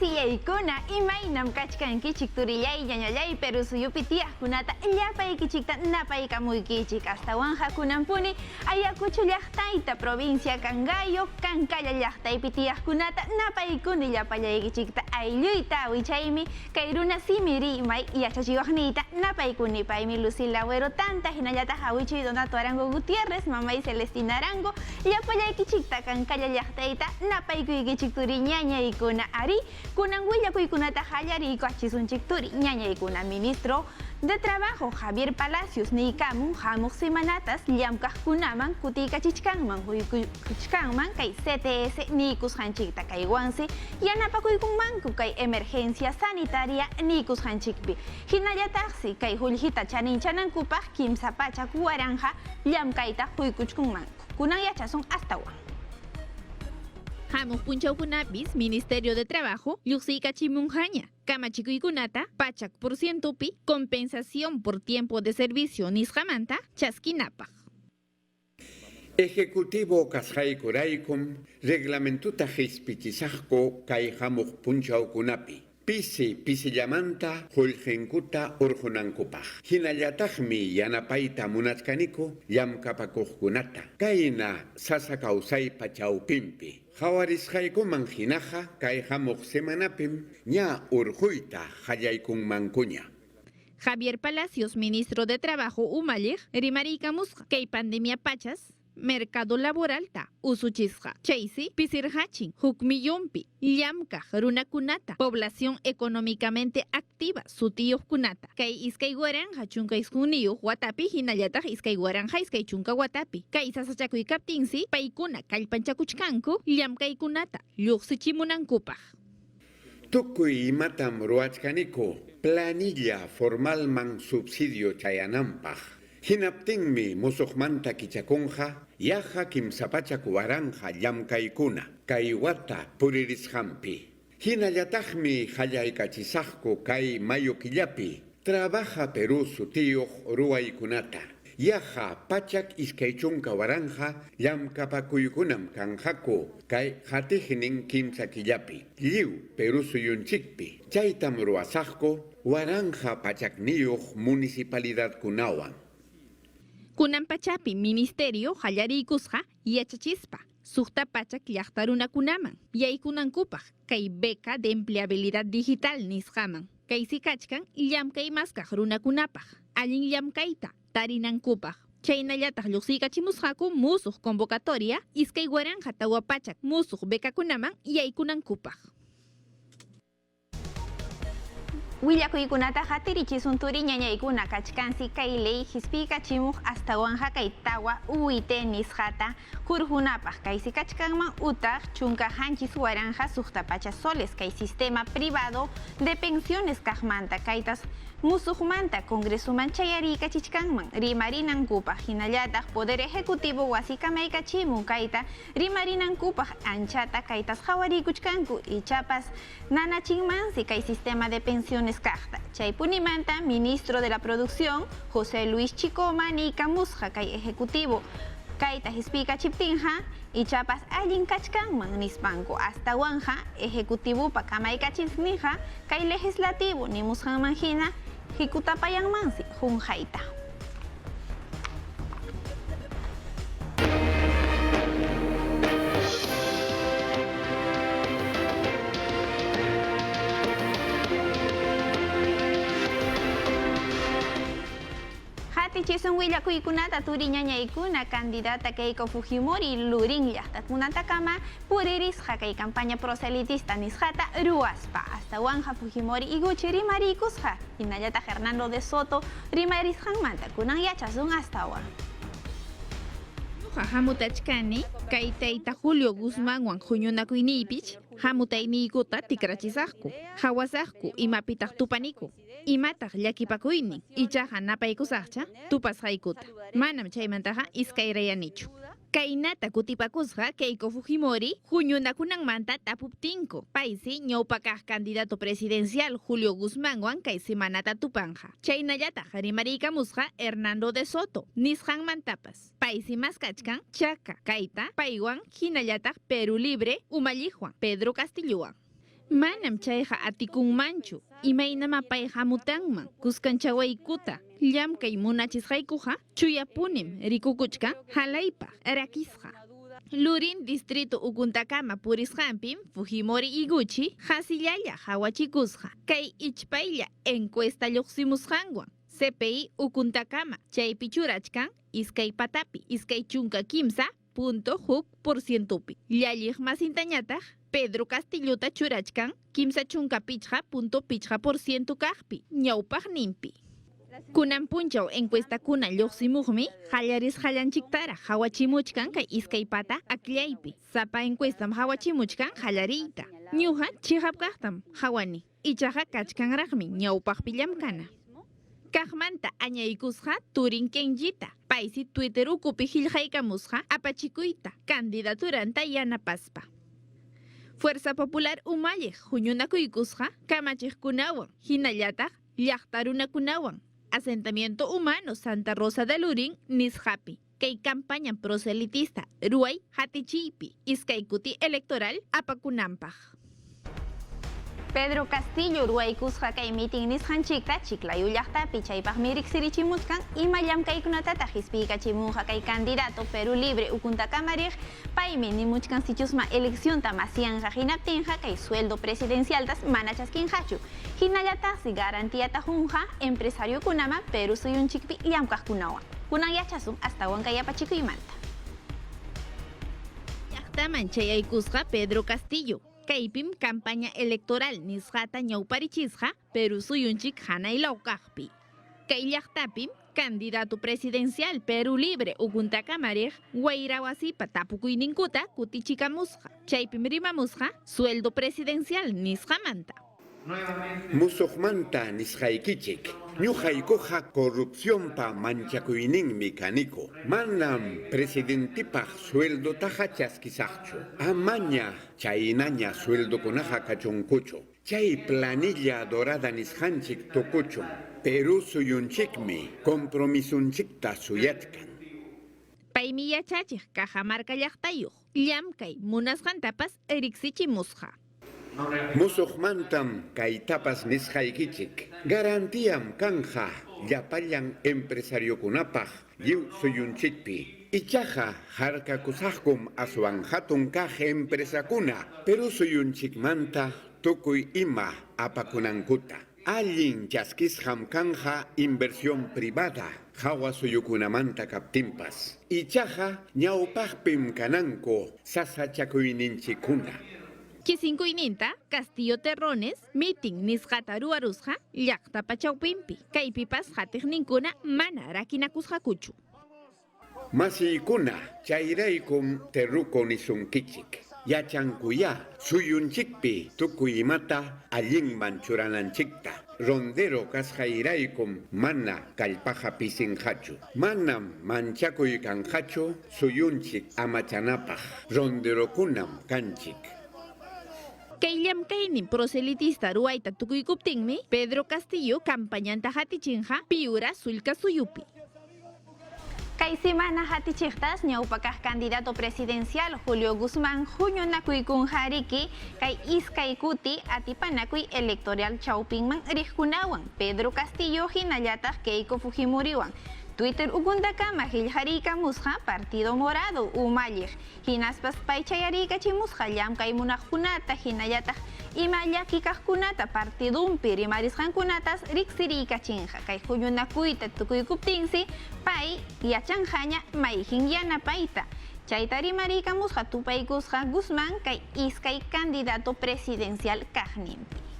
Siyaykuna imaynam kachkankichik turillay ñañallay Perú suyupi tiyaqkunata llapaykichikta napaykamuykichik astawanja kunampuni Ayacucho llaqtayta provincia Cangallo Kankalla llaqtaypi tiyaqkunata napaykuni llapallaykichikta aylluyta wichaymi kay runa simiri imay yachachiwaqniyta napaykuni paymi Lucila Agüero Tanta hinallataq awichuy Donato Arango Gutiérrez mamay Celestina Arango llapallaykichikta Kankalla llaqtayta napaykuykichik turi ñañaykuna ari kunan willakuykunata qallariyku achisunchik turi ñañaykuna ministro de Trabajo Javier Palacios niykamun hamuq semanatas llamkaqkunaman kutiykachishkanman huykuchkanman kay CTS niykusqanchikta kaywansi yanapakuykunmanku kay emergencia sanitaria niykusqanchikpi hinallataqsi kay qullqita chaninchanankupak kimsa pachak waranja llamkayta huykuchkunmanku kunan yachasun astawan. Hamuq punchawkunapis Ministerio de Trabajo lluqsiykachimunqaña kamachikuykunata pachak porcientopi compensación por tiempo de servicio nisqamanta chaskinapaq. Ejecutivo kasqaykuraykum reglamentuta hisp'ichisaqku kay hamuq punchawkunapi. Pisillamanta qullqinkuta urqunankupaq. Hinallataqmi yanapayta munachkaniku llamkapakuqkunata. Kayna sasa kawsaypa chawpinpi. Hawarisqaykuman hinaqa kay hamuq semanapim ña urquyta qallaykunmankuña. Javier Palacios, ministro de Trabajo umalliq rimariykamusqa kay pandemia pachas mercado laboral ta usuchisqa. Chaysi pisirhachin huk millonpi llamkaq runakunata población económicamente activa sutiyuqkunata. Kay iskay waranja chunka isquniyuq watapi hinallataq iskay waranja iskay chunka watapi. Kay sasachakuykaptinsi paykuna kallpanchakuchkanku llamkaykunata lluqsichimunankupaq. Tukuy imatam ruwachkaniku planilla formalman subsidio chayananpaq. Hinaptinmi musuqmanta kichakunqa yaqa kimsapachak waranja llamkaykuna kay wata puririsqanpi. Hinallataqmi qallaykachisaqku kay mayu killapi Trabaja Perú sutiyuq ruwaykunata. Yaqa pachak iskay chunka waranja llamkapakuykunam kanqaku kay qatiqnin kimsa killapi. Lliw Perú suyunchikpi. Chaytam ruwasaqku waranja pachakniyuq municipalidadkunawan. Kunan pachapi ministerio qallariykusqa yachachispa suqta pachak llaqta runakunaman yaykunankupaq kay beca de empleabilidad digital nisqaman kay sikachkan llamkay maskaq runakunapaq allin llamkayta tarinankupaq chaynallataq lluqsiykachimusqaku musuq convocatoria iskay waranja tawa pachak musuq becakunaman yaykunankupaq. Willakuykunata hatirichisun turi ñañaykuna kachkansi kay ley hisp'iykachimuq astawanja kay tawa UIT nisqata hurqunapaq kaysi kachkanman utaq chunka hanchis waranja suqta pacha soles kay sistema privado de pensiones kaqmanta kaytas musuqmanta congresuman chayariykachichkanman rimarinankupaq hinallataq poder ejecutivo wasikamaykachimun kayta rimarinankupaq anchata kaytas hawariykuchkanku ichapas nanachinmansi kay sistema de pensiones kaqta. Chaypunimanta ministro de la producción José Luis Chicoma niykamusqa kay ejecutivo kayta hisp'iykachipitinqa ichapas allin kachkanman nispanku astawanja ejecutivopa kamaykachisniqa kay legislativo nimusqanman hina hikutapayanmansi hunqayta. Hatichisun willakuykunata turi ñañaykuna candidata Keiko Fujimori lurin llaqtakunatakama puririsqa kay campaña proselitista nisqata ruwaspa astawanja Fujimori iguchi rimariykusqa hinallataq Hernando de Soto rimarisqanmanta kunan yachasun astawan. Hamutachkani kay tayta Julio Guzmánwan huñunakuyniypich hamutayniykuta tikrachisaqku hawasaqku imapitaq tupaniku imataq llakipakuynin ichaqa napaykusaqcha tupasqaykuta manam chaymantaqa iskayrayanichu. Kaynata kutipakusqa Keiko Fujimori huñunakunanmanta tapuptinku paysi ñawpakaq candidato presidencial Julio Guzmánwan kay semanata tupanja. Chaynallataq rimariykamusqa Hernando de Soto nisqanmantapas paysi maskachkan chaka kayta paywan hinallataq Perú Libre umalliqwan Pedro Castillowan. Manam chayqa atikunmanchu, imaynama pay hamutanman, kuskanchawaykuta, llamkay munachisqaykuqa, chuyapunim rikukuchkan, halaypa, rakisqa. Lurin distrito Ukuntakama purisqanpim, Fujimori Iguchi, hasillalla hawachikusqa, kay ichpaylla encuesta lluqsimusqanwan. CPI Ukuntakama, chaypi churachkan, iskay patapi, iskay chunka kimsa, .6%pi. Llalliq masintañataq, Pedro Castillota churachkan, kimsa chunka pichqa, .pichqa% kaqpi, ñawpaq nimpi. Kunan punchaw encuestakuna lluqsimuqmi, hallaris hallanchiktara hawachimuchkan kay iskay pata aklaypi. Sapa encuestam hawachimuchkan hallariyta. Ñuqa chihap kaqtam hawani. Ichaqa kachkanraqmi ñawpaqpi llamkana. Kaqmanta añaykusqa Turin Kenjita, paysi Twitter ukupi qillqaykamusqa apachikuyta, candidaturanta yanapaspa. Fuerza Popular Umalliq huñunakuykusqa kamachiqkunawan, hinallataq llaqtarunakunawan, asentamiento humano Santa Rosa de Lurin nisqapi. Kay campaña proselitista ruay hatichiypi, iskay kuti electoral apakunanpaq. Pedro Castillo ruaykusqa kay meeting nisqanchikta Chiclayo llaqtapi chaypaqmi riqsirichimusqan ima llamkaykunatata hisp'iykachimunqa kay candidato Perú Libre Ukuntakama riq paymi nimuchkansichusma eleccionta masianqa hinaptinqa kay sueldo presidencialtas mana chaskinqachu. Hinallataqsi garantiyata hunqa empresariokunama Perú suyunchikpi llamkaqkunawan. Kunan yachasun astawan kay apachikuymanta. Llaqtaman chayaykusqa Pedro Castillo. Kaypim campaña electoral nisqata ñawparichisqa Perú suyunchik hanaylawkaqpi. Kay llaqtapim candidato presidencial Perú Libre Ukuntakama riq wayrawasipa tapukuyninkuta kutichikamusqa. Chaypim rimamusqa sueldo presidencial nisqamanta. Musuqmanta nisqaykichik, ñuqaykuqa corrupciónpa manchakuyninmi kaniko. Manam presidentipaq sueldotaqa chaskisaqchu. Amaña chaynaña sueldokunaqa kachunkuchu. Chay planilla dorada nisqanchik tukuchun. Perú suyunchikmi compromisunchikta suyatkan. Paymi yachachiq Cajamarca llaqtayuq, llamkay munasqantapas riqsichimusqa. Musuqmantam kaytapas nisqaykichik. Garantiyam kanja llapallan empresariokunapaq lliw suyunchikpi. Ichaqa harkakusaqkum aswan hatun kaq empresakuna Perú suyunchikmanta tukuy ima apakunankuta. Allin chaskisqam kanja inversión privada hawa suyukunamanta kaptimpas. Ichaqa ñawpaqpim kananku sasachakuyninchikuna. Chisinkuininta, Castillo Terrones, meeting nisqata ruwarusqa llaqtapa chawpinpi. Kaypipas hatiqninkuna mana rakinakusqakuchu. Masiykuna, chayraykum terruko nisunkichik. Yachankuya, suyunchikpi tukuy imata allinman churananchikta. Rondero kasqayraykum mana kallpaqa pisinqachu. Manam manchakuy kanqachu suyunchik amachanapaq. Ronderokunam kanchik. Kay llamkaynin proselitista ruayta tukuykuptinmi, Pedro Castillo campañanta hatichinqa Piura sullka suyupi. Kay semana hatichiqtas ñawpakaq candidato presidencial Julio Guzmán huñunakuykunjariki kay iskay kuti atipanakuy electoral chawpinman riqkunawan Pedro Castillo hinallataq Keiko Fujimoriwan. Twitter Ukuntakama qillqariykamusqa Partido Morado Umalliq. Hinaspas pay chayariykachimusqa llamkay munaqkunata hinallataq ima llakikaqkunata partidumpi rimarisqankunatas riqsiriykachinqa. Kay huñunakuyta tukuykuptinsi pay yachanqaña mayjin yanapayta. Chayta rimariykamusqa tupaykusqa Guzmán kay iskay candidato presidencial kaqninpi.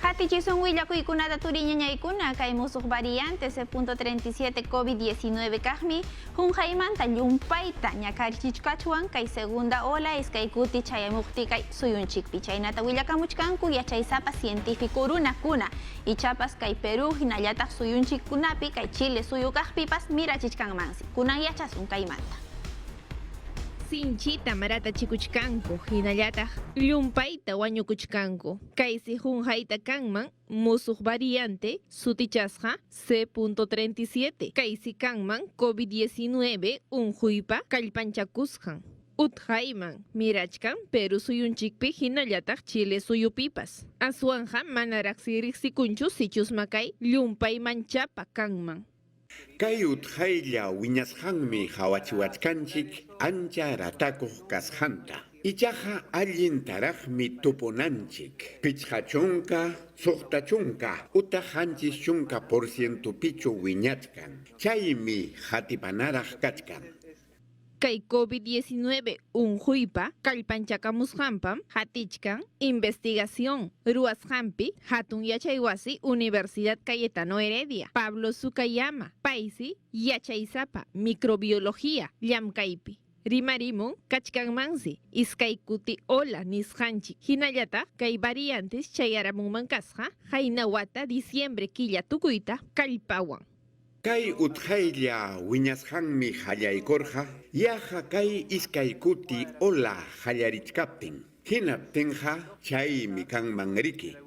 Hatichison willakuykunata turiñañaykuna kay musuq variante C.37 COVID-19 kaqmi hunqaymanta llumpayta ñakarichichkachuan kay segunda ola iskay kuti chayamuqti kay suyunchikpi. Chaynata willakamuchkanku yachaysapa científico runakuna ichapas kay Perú hinallataq suyunchikkunapi kay Chile suyu kaqpipas mirachichkanmansi. Kunan yachasun kaymanta. Sinchita marata chikuchkanku, hinallataq llumpayta wañukuchkanku. Kaysi hunjayta kanman, musuq variante sutichasqa C.37. Kaysi kanman COVID-19 unjuypa kallpanchakusqan. Utjayman mirachkan Peru suyunchikpi hinallataq Chile suyupipas. Aswanja manaraq riqsikunchu sichusmakay llumpay manchapa kanman. Kay utjaylla wiñasqanmi hawachiwachkanchik ancha ratakuq kasqanta. Ichaqa allintaraqmi tupunanchik. Pichqa chunka, suqta chunka, utaq hanchis chunka porcientupichu wiñachkan. Chaymi hatipanaraq kachkan. Kay COVID-19 unjuypa kallpanchakamusqanpam hatichkan investigación ruwasqanpi hatun yachaywasi Universidad Cayetano Heredia Pablo Sukayama paysi yachaysapa microbiología llamkaypi rimarimun kachkanmansi iskay kuti ola nisqanchik hinallataq kay variantes chayaramunman kasqa hayna wata diciembre killa tukuyta kallpawan. Kay utjaylla wiñasqanmi hallaykurqa, yaqa kay iskay kuti ola hallarichkaptin. Hinaptinqa chaymi kanman riki.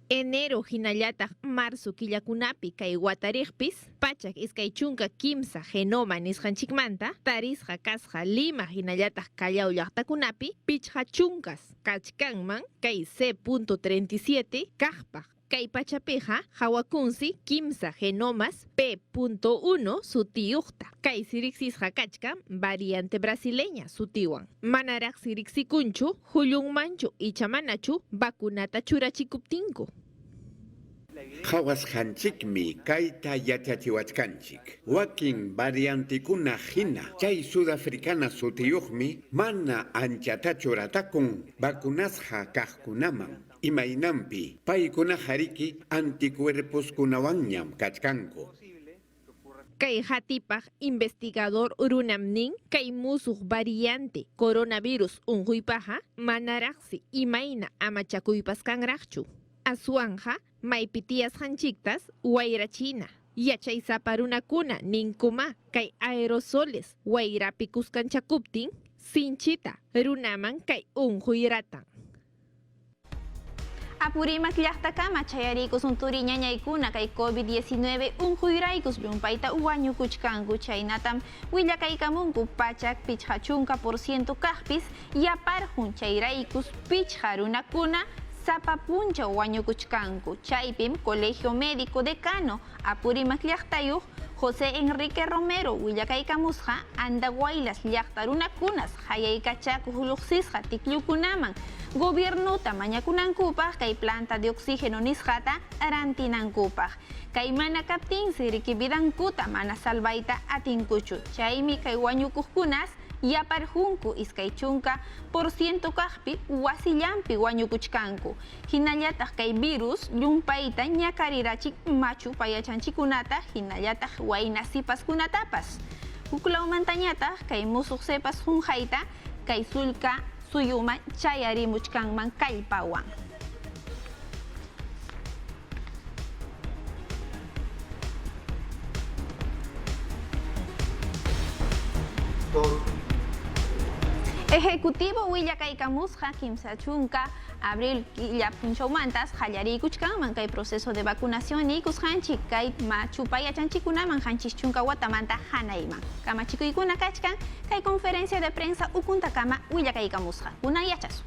Enero hinallataq marzo killakunapi kay watariqpis pachak iskay chunka kimsa genoma nisqanchikmanta tarisqa kasqa Lima hinallataq Callao llaqtakunapi pichqa chunkas kachkanman kay C.37 kaqpaq. Kay pachapiqa hawakunsi kimsa genomas P.1 sutiyuqta. Kay siriqsisqa kachkan variante brasileña sutiwan. Manaraq siriqsikunchu hullunmanchu icha manachu vacunata churachikuptinku. Hawasqanchikmi kayta yachachiwachkanchik. Wakin variantikuna hina chay sudafricana sutiyuqmi mana anchatachu ratakun vacunasqa kaqkunaman. Imaynampi paykuna hariki anticuerposkunawanñam kachkanku. Kay hatipaq investigador runamnin kay musuq variante coronavirus unjuypaqa manaraqsi imayna amachakuypas kanraqchu. Aswanja maypitiyasqanchiktas wayrachina. Yachaysapa runakuna ninkuma kay aerosoles wayrapi kuskanchakuptin sinchita runaman kay unjuyratan. Apurimak llaqtakama chayarikus unturi ñañaykuna kay COVID-19 unjuyraykus llumpayta wañukuchkanku chaynatam willakaykamunku pachak pichqa chunka porciento kaqpis yaparjun chayraykus pichqa runakuna sapapuncha wañukuchkanku. Chaypim Colegio Médico Decano Apurimak llaqtayuq José Enrique Romero willakaykamusqa Andahuaylas llaqta runakunas hayaykachakuq luqsisqa tiklukunaman gobiernuta mañakunankupaq kay planta de oxígeno nisqata rantinankupaq. Kay mana kaptinsi rikibidankuta mana salvayta atinkuchu. Chaymi kay wañukuqkunas yaparjunku iskay chunka porciento kaqpi wasillampi wañukuchkanku. Hinallataq kay virus llumpayta ñakarirachik machu payachanchikunata hinallataq wayna sipaskunatapas. Huklawmantañataq kay musuq sepas hunjayta kay sulka suyuma chayarimuchkanman kallpawan. Ejecutivo willakaykamusqa kimsa chunka abril punchawmantas qallariykuchkanman kay proceso de vacunación nikusqanchik kay machupayachanchikunaman hanchis chunka watamanta hanayman. Kamachikuykuna kachkan kay conferencia de prensa ukuntakama willakaykamusqa. Kunan yachasu.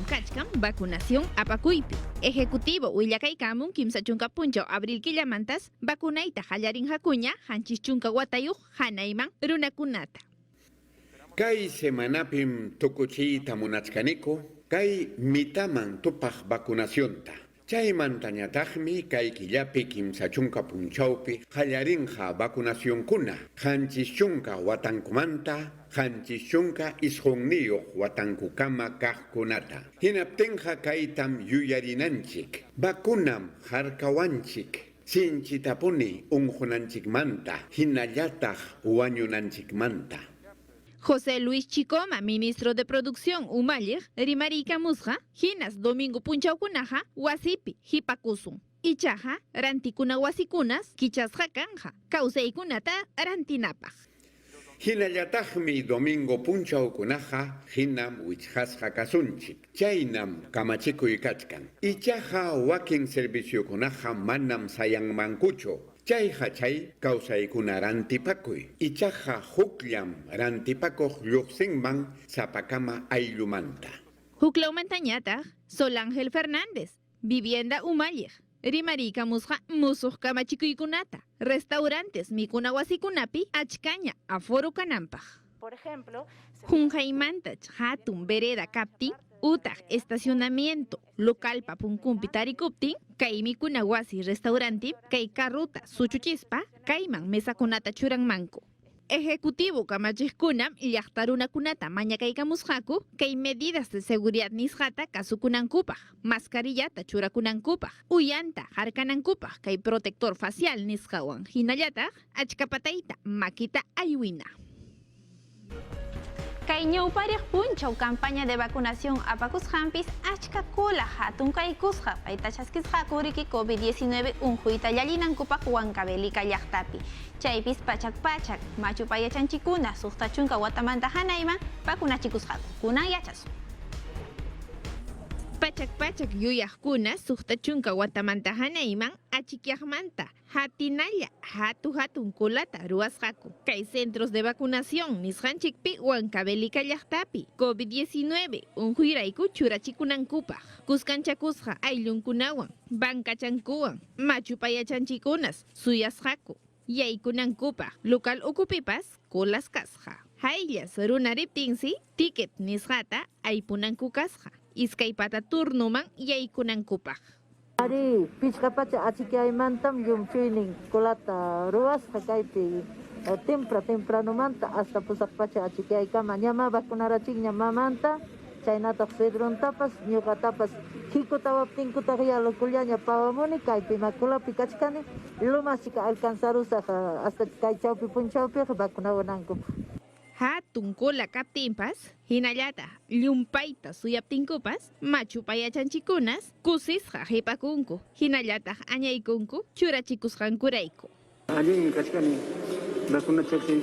Kachkan vacunación apakuypi. Ejecutivo willakaykamun kimsa chunka punchaw abril killamantas vacunayta hallarin hakuña hanchis chunka watayuq hanayman runakunata. Kay semanapim tukuchiyta munachkaniko, kay mitaman tupaq vacunacionta. Chaymantañataqmi kay killapi kimsa chunka punchawpi hallarinqa vacunacionkuna. Hanchis chunka watankumanta, hanchis chunka isqunniyuq watankukama kaqkunata. Hinaptinqa kaytam yuyarinanchik, vacunam harkawanchik. Sinchitapuni unjunanchikmanta, hinallataq wañunanchikmanta. José Luis Chicoma, ministro de Producción Umalliq, rimariykamusqa hinas domingo punchawkunaqa wasipi hipakusun. Ichaqa rantikuna wasikunas kichasqa kanja, kawsaykunata rantinapaq. Hinallataqmi domingo punchawkunaqa hinam wichqasqa kasunchik. Chaynam kamachikuy kachkan. Ichaqa wakin serviciokunaqa manam sayanmankuchu. Chayqa chay kawsaykuna rantipakuy. Ichaqa hukllam rantipakuq lluqsinman sapakama ayllumanta. Huklawmantañataq Sol Ángel Fernández, Vivienda Umalliq, Rimarika Musqa musuq kamachikuykunata, restaurantes mikuna wasikunapi achkaña aforo kananpaq. Por ejemplo, Junjaymantach hatun vereda kaptin, utaq estacionamiento localpa punkumpi tarikuptin, kay mikuna wasi restauranti, kay carruta suchuchispa, kayman mesakunata churanmanku. Ejecutivo kamachikkunam llaqtarunakunata mañakaykamusqaku kay medidas de seguridad nisqata kasukunankupaq, mascarillata churakunankupaq, uyanta harkanankupaq kay protector facial nisqawan hinallataq achkapatayta makita aywina. Kay ñawpariq punchaw campaña de vacunación apakusqanpis achka kula hatun kaykusqa payta chaskisqaku riki COVID-19 unquyta llallinankupaq Huancavelica llaqtapi. Chaypis pachak machu payachanchikuna suqta chunka watamanta hanayman vacunachikusqaku. Kunan yachasun. Pachak yuyaqkuna suqta chunka watamanta hanayman achikyaqmanta hatinalla hatun kulata ruwasqaku. Kay centros de vacunación nisqanchikpi Huancavelica llaqtapi COVID-19 unquyrayku churachikunankupaq. Kuskanchakusqa ayllunkunawan, bankachankuwan, machupayachanchikunas suyasqaku. Yaykunankupaq local ukupipas kulas kasqa. Hayllas runariptinsi ticket nisqata aypunanku kasqa. Iskaypata turnuman yaykunankupaq. Ari pichkapacha achikaymantam llumchuynin kulata ruwasqa kaypi tempranomanta hasta pusaqpacha achikaykama ñama vacunarachikña mamanta chaynataq Pedrontapas ñuqatapas hikutawaptinkutaq yalukullaña pawamuni kaypi makulapi kachkani lumachika alcanzarusaq hasta kay chawpi punchawpi vacunawanankup. Hatun kula kaptinpas, hinallata llumpayta suyaptinkupas, machupayachanchikunas, kusisqa hipakunku, hinallataq añaykunku, churachikusqankurayku. Allí kachkani vacuna chaksin,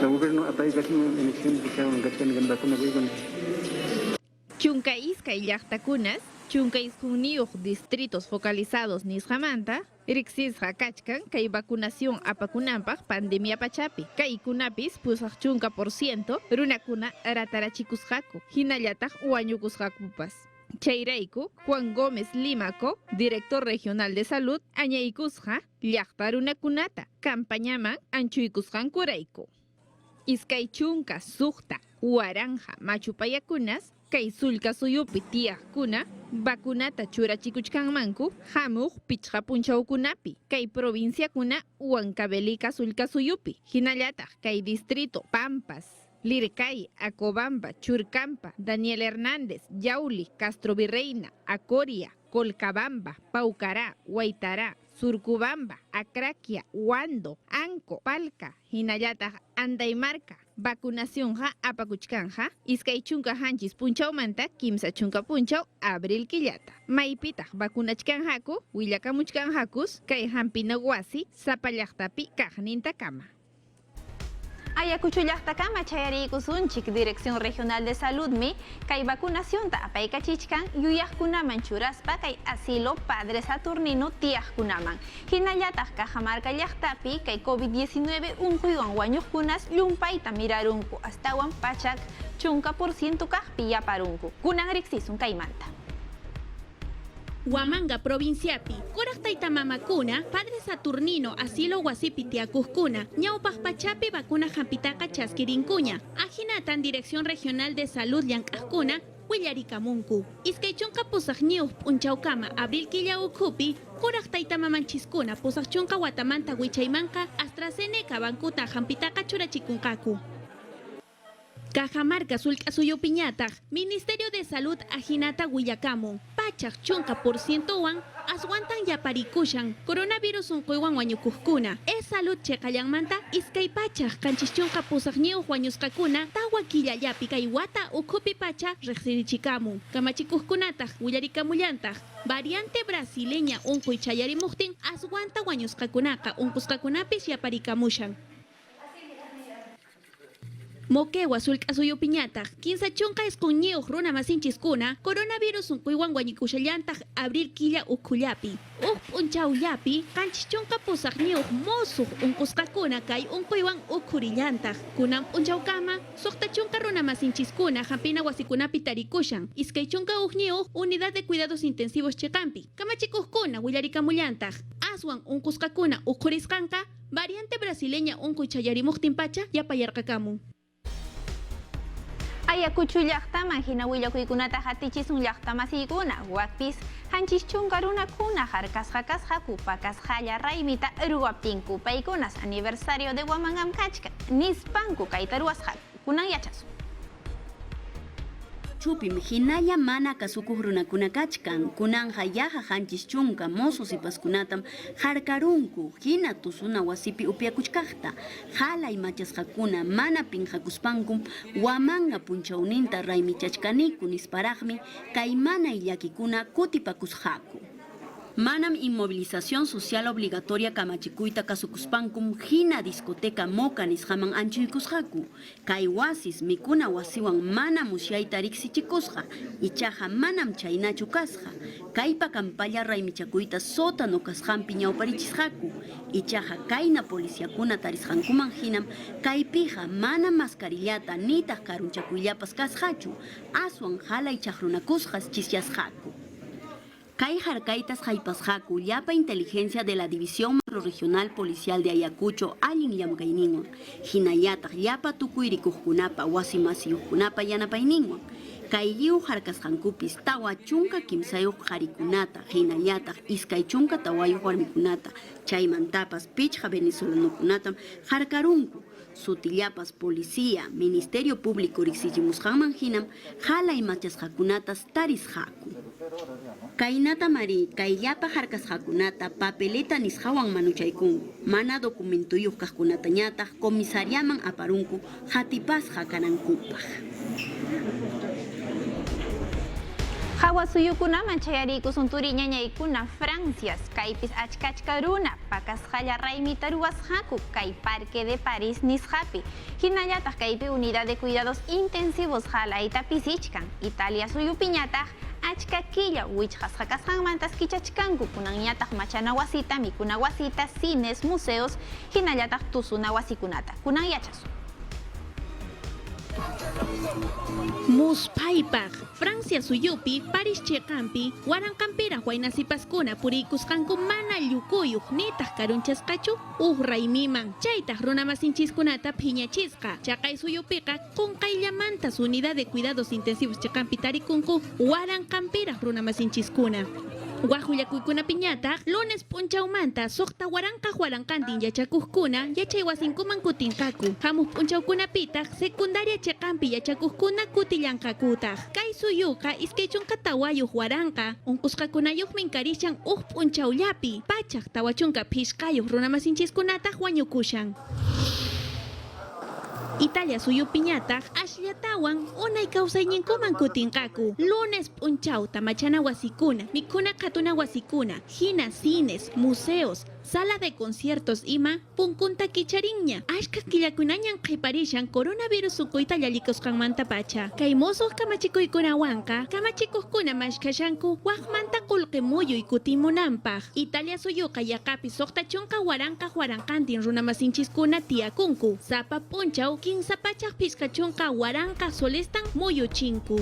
el gobierno apay kachkani elección pichawan kachkani kan vacuna kuykun. Chunka iskay llaqtakunas, chunka isqunniuq distritos focalizados nisqamanta, riqsisqa kachkan kay vacunación apakunanpaq pandemia pachapi. Kaykunapis pusaq chunka % runakuna ratarachikusqaku, hinallataq wañukusqakupas. Chayrayku Juan Gómez Limaco, director regional de salud, añaykusqa llaqta runakunata campañaman anchuykusqankurayku. Iskay chunka suqta waranja machupayakunas kay sulka suyupi tiyaqkuna vacunata churachikuchkanmanku hamuq pichqa punchawkunapi kay provinciakuna Huancavelica sulka suyupi hinallataq kay distrito Pampas, Lircay, Acobamba, Churcampa, Daniel Hernández, Yauli, Castro Virreina, Acoria, Colcabamba, Paucará, Huaytará, Surcubamba, Acraquia, Huando, Anco, Palca, hinallataq Andaymarca, vacunación ha apakuchkanja, iskay chunka hanchis punchawmanta, kimsa chunka punchaw, abril killata. Maypitaq vacunachkanjaku, willakamuchkanjakus, kay hampina wasi, sapallaqtapi kaqninta kama. Ayacucho llaqtakama chayariykusunchik Dirección Regional de Salud mi kay vacunacionta apaykachichkan yuyaqkunaman churaspa kay asilo Padre Saturnino tiyaqkunaman. Hinallataq Cajamarca llaqtapi kay COVID-19 unquywan wañuqkunas llumpayta mirarunku astawan pachak chunka % kaqpi yaparunku. Kunan riqsisun kaymanta. Huamanga provinciapi, Coractaita mamakuna, Padre Saturnino, asilo wasipi tiakuskuna, ñawpaq pachapi vacuna jampitaqa chaskirinkuña, ajinatan Dirección Regional de Salud llank'aqkuna, willaricamunku. Iskay chunka pusaq ñiuq p'unchawkama abril killa ukhupi, Coractaita mamanchiskuna pusaq chunka watamanta wichaymanqa AstraZeneca bankuta jampitaqa churachikunqaku. Cajamarca sulka suyupiñataq, Ministerio de Salud ajinata willakamun, pachaq chunka % wan aswantan yaparikushan, coronavirus unquywan wañukuqkuna. Salud cheqallanmanta iskay pachaq kanchis chunka pusaq ñiuq wañusqakuna tawa killallapi kay wata ukhupi pacha riqsirichikamun. Kamachikuqkunataq willarikamullantaq, variante brasileña unquy chayarimuqtin aswanta wañusqakunaqa unqusqakunapis yaparikamushan. Moquegua sulc'asuyo piñataq, quinsa chunqa isqunñiyuq runa masinchiskuna, coronavirus unquywan wañikushallantaq abril killa ukhullapi. P'unchawllapi, qanchis chunqa pusaqniyuq musuq unqusqakuna kay unquywan ukhurillantaq. Kunan p'unchawkama, suqta chunqa runa masinchiskuna hampina wasikunapi tarikushan. Iskay chunqa uqniyuq unidad de cuidados intensivos chiqampi. Kamachikuqkuna willarikamullantaq. Aswan unqusqakuna ukhurisqanqa, variante brasileña unquy chayarimuqtin pacha yapayarqakamun. Ayacucho llaqtaman hina willakuykunata hatichisun llaqtamasiykuna wakpis hanchis chunka runakuna harkasqa kasqaku pakasqalla raymita ruwaptinku paykunas aniversario de Wamanam kachka nispanku kayta ruwasqaku kunan yachasun. Chupim hinalla mana kasukuq runakuna kachkan, kunanja yaja hanchis chunka mozo sipaskunatam harkarunku hina tusuna wasipi upiakuchkaqta halay machasqakuna mana pinqakuspankum Wamanga punchawninta raymichachkaniku nisparaqmi kay mana illakikuna kutipakusqaku. Manam inmovilización social obligatoria kamachikuyta kasukuspankum hina discoteca moca nisqaman anchuykusqaku. Kay wasis mikuna wasiwan mana musyayta riqsichikusqa, ichaqa manam chaynachu kasqa. Kaypa kampalla raymichakuyta sótano kasqanpi ñawparichisqaku. Ichaqa kayna policiakuna tarisqankuman hinam kaypiqa mana mascarillata nitaq karunchakuyllapas kasqachu. Aswan halay chaqrunakusqas chisyasqaku. Kay harkaytas haypasqaku llapa inteligencia de la División Macrorregional Policial de Ayacucho allin llamkayninwan. Hinallataq llapa tukuyrikuqkunapa wasimasiyuqkunapa yanapayninwan. Kay lliw harkasqankupis tawa chunka kimsayuq qharikunata, hinallataq iskay chunka tawayuq warmikunata, chaymantapas pichqa venezolanokunatam harkarunku. Sutillapas policía, Ministerio Público riqsichimusqanman hinam halay machasqakunatas tarisqaku. Kaynata mari, kayllapa harkasqakunata papeleta nisqawan manuchaykunku. Mana documentuyuq kaqkunata ñataq comisariaman aparunku hatipasqa kanankupaq. Hawasuyukunaman chayariykusun turi ñañaykuna Francias kaypis achkachka runa pakasqalla raymita ruwasqaku kay Parque de París nisqapi. Hinallataq kaypi unidad de cuidados intensivos halayta pisichkan. Italia suyupiñataq achka killa wichqasqa kasqanmantas kichachkanku kunan ñataq machana wasita, mikuna wasita, cines, museos, hinallataq tusuna wasikunata kunan yachasun. Muspaypaq, Francia suyupi, Paris chiqampi, waranqampira waynasipaskuna puriykusqanku mana llukuyuq nitaq karunchasqachu raymiman. Chaytaq runamasinchikkunata phiñachisqa. Chaqay suyupiqa qunqayllamantas unidad de cuidados intensivos chiqampi tarikunku waranqampira runamasinchiskuna. Wajullakuykuna piñataq lunes p'unchawmanta suqta waranqantin yachakuqkuna yachay wasinkuman kutinqaku. Hamuq p'unchawkunapitaq secundaria chiqampi yachakuqkuna kutillanqakutaq. Kay suyuqa iskay chunka tawayuq waranqa unqusqakunayuqmin karishan p'unchawllapi pachaq tawa chunka phishqayuq runamasinchikkunataq wañukushan. Italia suyupiñataq ashllatawan unay kawsayninkuman kutinqaku. Lunes p'unchawta machana wasikuna, mikuna qhatuna wasikuna, hina cines, museos, sala de conciertos ima punkunta kicharinña. Ashka killakunañan qhiparishan coronavirus ukuyta llallikusqanmanta pacha. Kay musuq kamachikuykunawanqa kamachikuqkuna mashkashanku waqmanta qullqimuyuy kutimunanpaq. Italia suyuqa yaqapi suqta chunka waranqantin runamasinchiskuna tiyakunku. Sapa p'unchaw kinsa pachaq pishqa chunka waranqa solestan muyuchinku.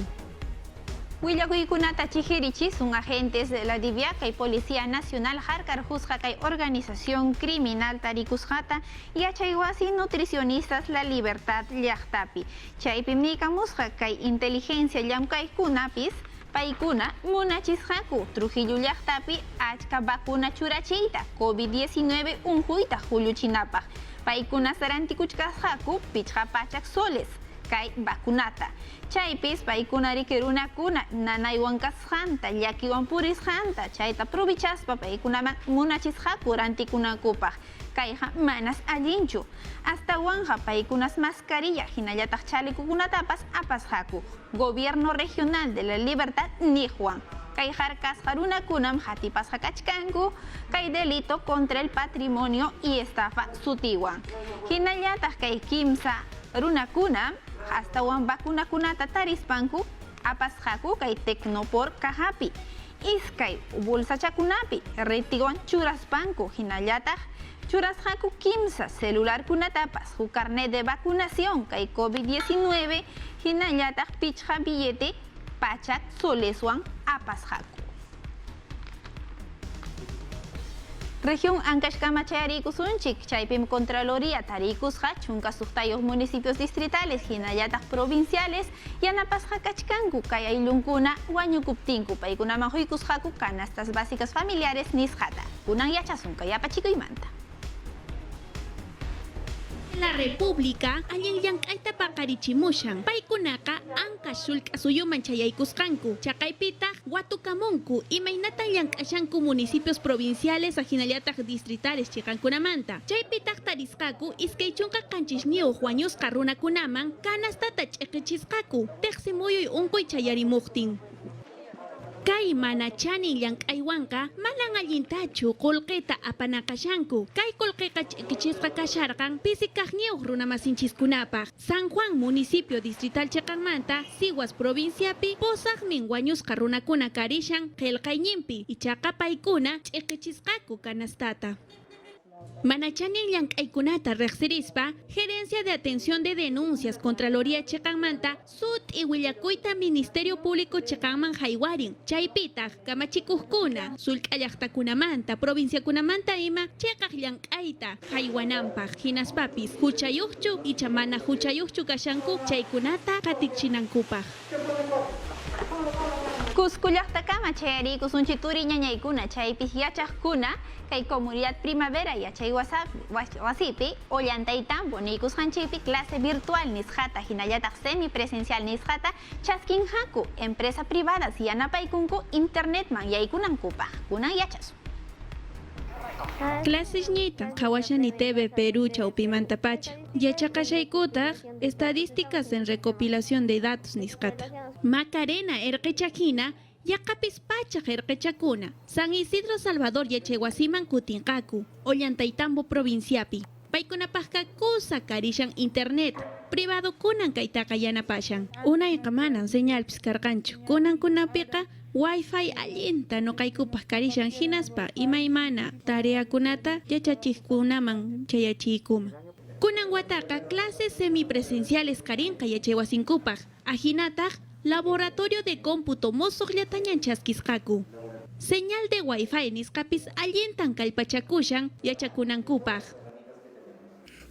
Willakuykunata chijirichisun agentes de la DIVIAC y Policía Nacional harkarjusqa kay organización criminal tarikusqata yachaywasi nutricionistas La Libertad llaqtapi. Chaypim niykamusqa kay inteligencia llamkaykunapis paykuna munachisqaku Trujillo llaqtapi achka vacuna churachiyta COVID-19 unquyta hulluchinapaq. Paykuna sarantikuchkasqaku pichqa pachak soles kay vacunata. Chaypis paykuna rikirunakuna nanaywan kasqanta, llakiwan purisqanta, chayta aprovichaspa paykunaman munachisqaku rantikunakupaq. Kayqa manas allinchu. Astawanja paykunas mascarilla hinallataq chalikukunatapas apasqaku. Gobierno Regional de la Libertad niqwan. Kay harkasqa runakunam hatipasqa kachkanku kay delito contra el patrimonio y estafa sutiwan. Hinallataq kay kimsa runakuna astawan vacunakunata tarispanku apasqaku kay Tecnopor kahapi iskay bolsachakunapi retiwan churaspanku hinallataq churasqaku kimsa celularkunatapas hu carnet de vacunación kay COVID-19 hinallataq pichqa billete pachak soleswan apasqaku. Región Ancash-Cama Chayarikusunchik, chaypim Contraloría Tarikusqa chunka suqtayuq municipios distritales hinallataq provinciales yanapasqa kachkanku kay ayllukuna wañukuptinku paykunaman huykusqaku canastas básicas familiares nisqata. Kunan yachasun kay apachikuymanta. La República allen llank'ayta paqarichimushan paykunaqa Ancash sullk'asuyuman chayaykusqanku chaqaypitaq watukamunku imaynatan llank'ashanku municipios provinciales hinallataq distritales chiqankunamanta chaypitaq tarisqaku iskay chunka qanchisniyuq wañusqa runakunaman canastata ch'iqichisqaku tiqsimuyuy unquy chayarimuqtin. Kay mana chani llank'aywanqa manan allintachu qullqita apanaqashanku. Kay qullqiqa ch'ikichisqa kasharqan pisikaqniyuq runamasinchikkunapaq. San Juan municipio distrital chiqanmanta Sihuas provinciapi posaqnin wañusqa runakuna karishan qillqayninpi ichaqa paykuna ch'ikichisqaku canastata. Manachanin llank'aykunata riqsirispa, Gerencia de Atención de Denuncias Contraloría Chiqanmanta, sut y willakuyta Ministerio Público Chiqanman haywarin, chaypitaq kamachikuqkuna, sulk'allaqtakunamanta, provinciakunamanta ima, chiqaq llank'ayta haywananpaq, hinaspapis, huchayuqchu icha mana huchayuqchu kashanku, chaykunata qatikchinankupaq. Cusco llaqtakama chayarikusunchik turi ñañaykuna chaypis yachaqkuna kay comunidad primavera yachay wasipi ollantaytambo niykusqanchikpi clase virtual nisqata hinallataq semipresencial nisqata chaskinhaku empresa privadas yanapaykunku internetman yaykunankupaq kunan yachasun. Clases ñitan qhawashani TV Perú chawpimanta pacha. Yachaqashaykutaq estadísticas en recopilación de datos nisqata. Macarena erqechakina yaqapis pachaq erqechakuna. San Isidro Salvador yachaywasiman kutinqaku. Ollantaytambo provinciapi. Paykunapaqqa kusa karishan internet. Privado kunan kaytaqa yanapashan. Unayqa manan señalpis karqanchu. Kunankunapiqa Wi-Fi allinta noqaykupaq karishan hinaspa imaymana tareakunata yachachikkunaman chayachiykuma. Kunan wataqa clases semipresenciales karinqa yachaywasinkupak. Ajinataq laboratorio de cómputo mosoqllatañan chaskisqaku. Señal de Wi-Fi nisqapis allintan kallpachakushan yachakunankupaq.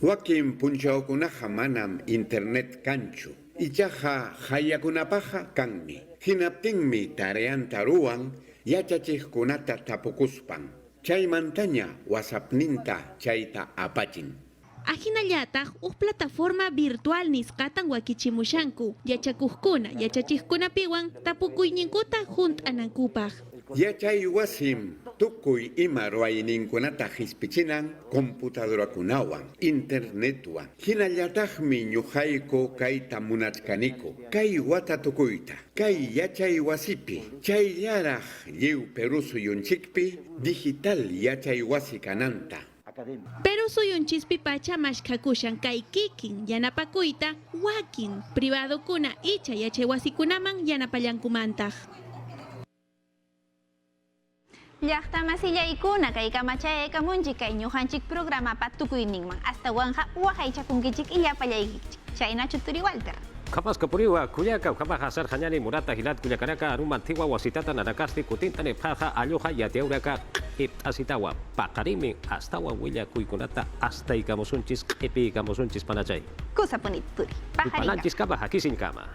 Wakin punchawkunaqa manam internet kanchu. Ichaqa hayakunapaqa kanmi. Hinaptinmi tareanta ruwan yachachiqkunata tapukuspan. Chaymantaña WhatsAppninta chayta apachin. Ajinallataq uq plataforma virtual nisqatan wakichimushanku. Yachakuqkuna yachachiqkunapiwan tapukuyninkuta hunt'anankupaq. Yachay wasim tukuy ima ruwayninkunata hispichinan computadurakunawan, internetwan. Hinallataqmi ñuqayku kayta munachkaniku. Kay wata tukuyta, kay yachay wasipi, chayllaraq lliw Perú suyunchikpi digital yachay wasi kananta. Pero suyunchispi pacha mashkakushan kay kikin yanapakuyta wakin privado kuna icha yachaywasikunaman yanapallankumantaq. Llaqtamasillaykuna kay kamachayaykamunchik kay ñuqanchik programa patukuyninman astawanqa waqaychakunkichik illapallaykichik. Chaynachu Turi Walter. Kapas kapuriwa kuyaka kapas hasar hanyani murata hilat kuyakaraka aruma antigua wasitata narakasti kutintane paja ayoja yateuraka asitawa pakarimi astawa huella kuykunata hasta ikamosunchis epi ikamosunchis panachay. Kusapunit Turi. Pananchis kaba hakisin kama.